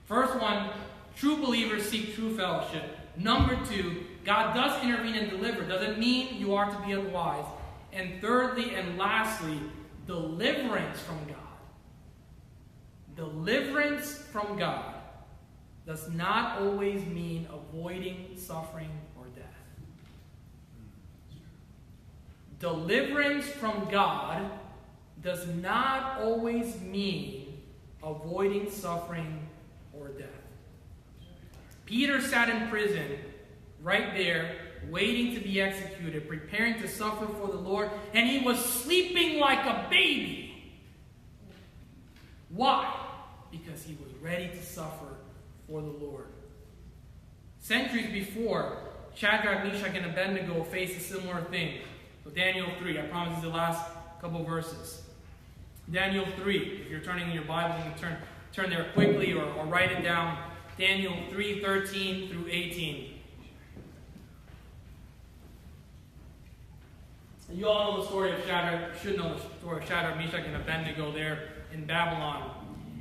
First one, true believers seek true fellowship. Number two, God does intervene and deliver. Doesn't mean you are to be unwise. And thirdly and lastly, deliverance from God. Deliverance from God does not always mean avoiding suffering or death. Deliverance from God does not always mean avoiding suffering or death. Peter sat in prison right there, waiting to be executed, preparing to suffer for the Lord, and he was sleeping like a baby. Why? Because he was ready to suffer for the Lord. Centuries before, Shadrach, Meshach, and Abednego faced a similar thing. So Daniel 3, I promise this is the last couple verses. Daniel 3, if you're turning in your Bible, you can turn there quickly or write it down. Daniel 3:13 through 18. You all know the story of Shadrach, should know the story of Shadrach, Meshach, and Abednego there in Babylon.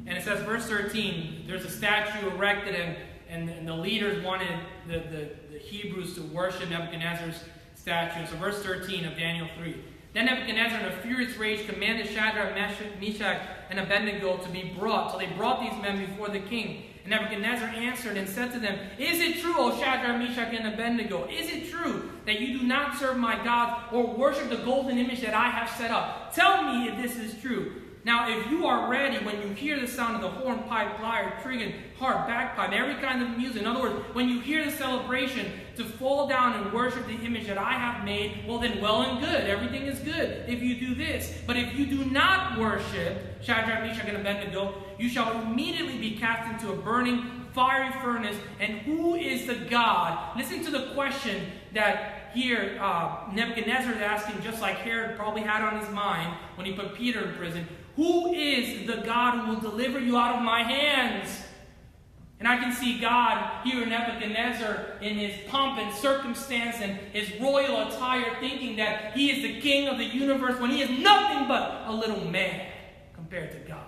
And it says, verse 13, there's a statue erected, and the leaders wanted the Hebrews to worship Nebuchadnezzar's statue. So verse 13 of Daniel 3. Then Nebuchadnezzar, in a furious rage, commanded Shadrach, Meshach, and Abednego to be brought. So they brought these men before the king. And Nebuchadnezzar answered and said to them, "Is it true, O Shadrach, Meshach, and Abednego? Is it true that you do not serve my gods or worship the golden image that I have set up? Tell me if this is true. Now, if you are ready, when you hear the sound of the horn, pipe, lyre, trigon, harp, bagpipe, every kind of music, in other words, when you hear the celebration, to fall down and worship the image that I have made, well then, well and good. Everything is good if you do this. But if you do not worship Shadrach, Meshach, and Abednego, you shall immediately be cast into a burning, fiery furnace. And who is the God?" Listen to the question that here Nebuchadnezzar is asking, just like Herod probably had on his mind when he put Peter in prison. Who is the God who will deliver you out of my hands? And I can see God here in Nebuchadnezzar in his pomp and circumstance and his royal attire, thinking that he is the king of the universe when he is nothing but a little man compared to God.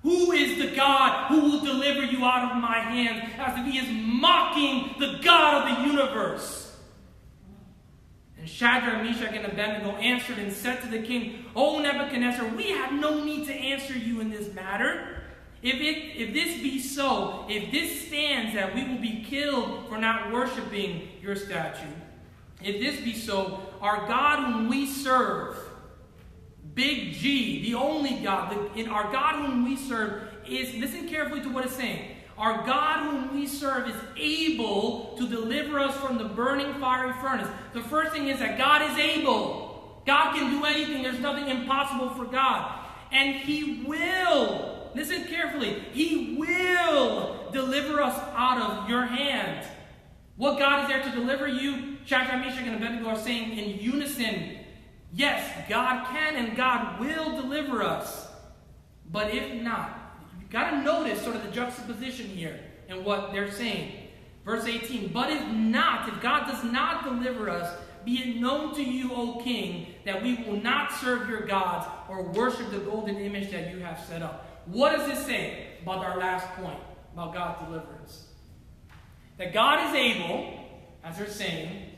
Who is the God who will deliver you out of my hands? As if he is mocking the God of the universe. And Shadrach, Meshach, and Abednego answered and said to the king, "O Nebuchadnezzar, we have no need to answer you in this matter. If this be so, if this stands that we will be killed for not worshiping your statue, if this be so, our God whom we serve, big G, the only God, our God whom we serve is," listen carefully to what it's saying, "our God whom we serve is able to deliver us from the burning fiery furnace." The first thing is that God is able. God can do anything. There's nothing impossible for God. And he will, listen carefully, he will deliver us out of your hand. What God is there to deliver you? Shadrach, Meshach, and Abednego are saying in unison, yes, God can and God will deliver us. But if not, you've got to notice sort of the juxtaposition here in what they're saying. Verse 18, "But if not, if God does not deliver us, be it known to you, O king, that we will not serve your gods or worship the golden image that you have set up." What does this say about our last point, about God's deliverance? That God is able, as they're saying,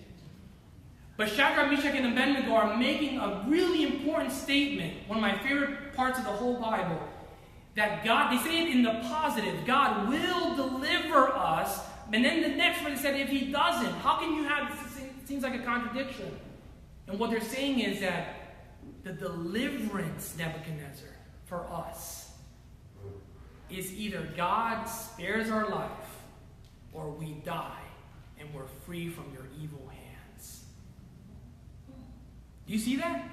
but Shadrach, Meshach, and Abednego are making a really important statement, one of my favorite parts of the whole Bible, that God, they say it in the positive, God will deliver us, and then the next one they said, if he doesn't, how can you have, it seems like a contradiction. And what they're saying is that the deliverance, Nebuchadnezzar, for us, is either God spares our life, or we die, and we're free from your evil hands. Do you see that?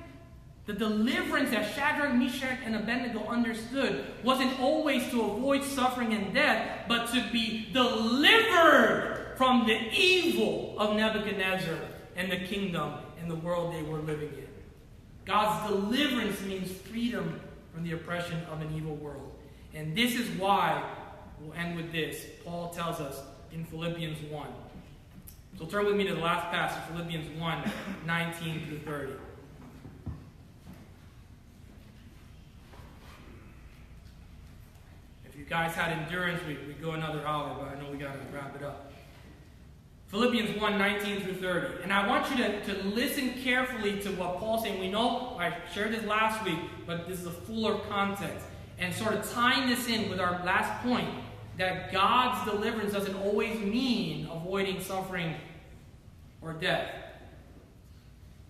The deliverance that Shadrach, Meshach, and Abednego understood wasn't always to avoid suffering and death, but to be delivered from the evil of Nebuchadnezzar and the kingdom and the world they were living in. God's deliverance means freedom from the oppression of an evil world. And this is why, we'll end with this, Paul tells us in Philippians 1. So turn with me to the last passage, Philippians 1, 19 through 30. If you guys had endurance, we go another hour, but I know we got to wrap it up. Philippians 1, 19 through 30. And I want you to listen carefully to what Paul's saying. We know, I shared this last week, but this is a fuller context. And sort of tying this in with our last point, that God's deliverance doesn't always mean avoiding suffering or death.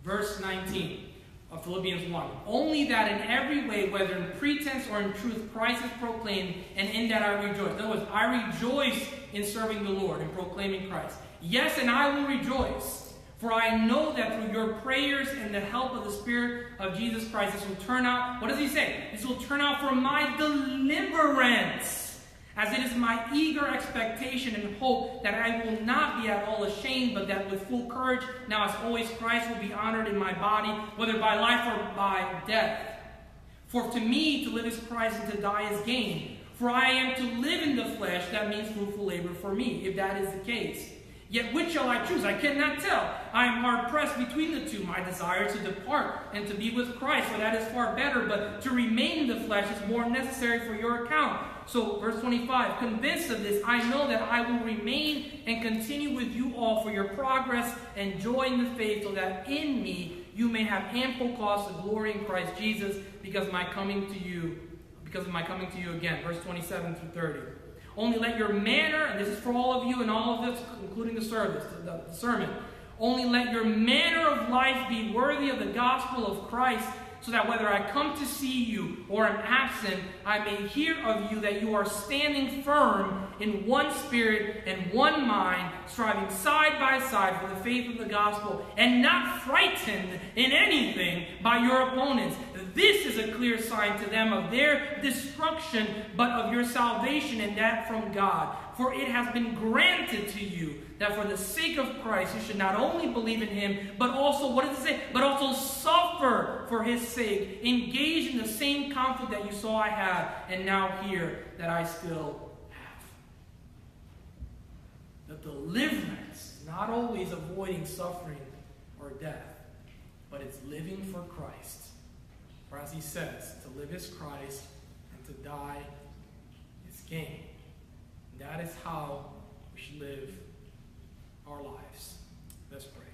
Verse 19 of Philippians 1. Only that in every way, whether in pretense or in truth, Christ is proclaimed, and in that I rejoice. In other words, I rejoice in serving the Lord and proclaiming Christ. Yes, and I will rejoice, for I know that through your prayers and the help of the Spirit of Jesus Christ, this will turn out, what does he say? This will turn out for my deliverance, as it is my eager expectation and hope that I will not be at all ashamed, but that with full courage, now as always, Christ will be honored in my body, whether by life or by death. For to me, to live is Christ and to die is gain. For I am to live in the flesh, that means fruitful labor for me, if that is the case. Yet which shall I choose? I cannot tell. I am hard pressed between the two. My desire to depart and to be with Christ, for that is far better. But to remain in the flesh is more necessary for your account. So, verse 25, convinced of this, I know that I will remain and continue with you all for your progress and joy in the faith, so that in me you may have ample cause to glory in Christ Jesus because of my coming to you again. Verse 27 through 30. Only let your manner, and this is for all of you and all of this, including the service, the sermon, only let your manner of life be worthy of the gospel of Christ, so that whether I come to see you or am absent, I may hear of you that you are standing firm in one spirit and one mind, striving side by side for the faith of the gospel, and not frightened in anything by your opponents. This is a clear sign to them of their destruction, but of your salvation, and that from God. For it has been granted to you that for the sake of Christ you should not only believe in him, but also, what does it say? But also suffer for his sake, engage in the same conflict that you saw I had, and now hear that I still have. The deliverance is not always avoiding suffering or death, but it's living for Christ. For as he says, to live is Christ, and to die is gain. That is how we should live our lives. Let's pray.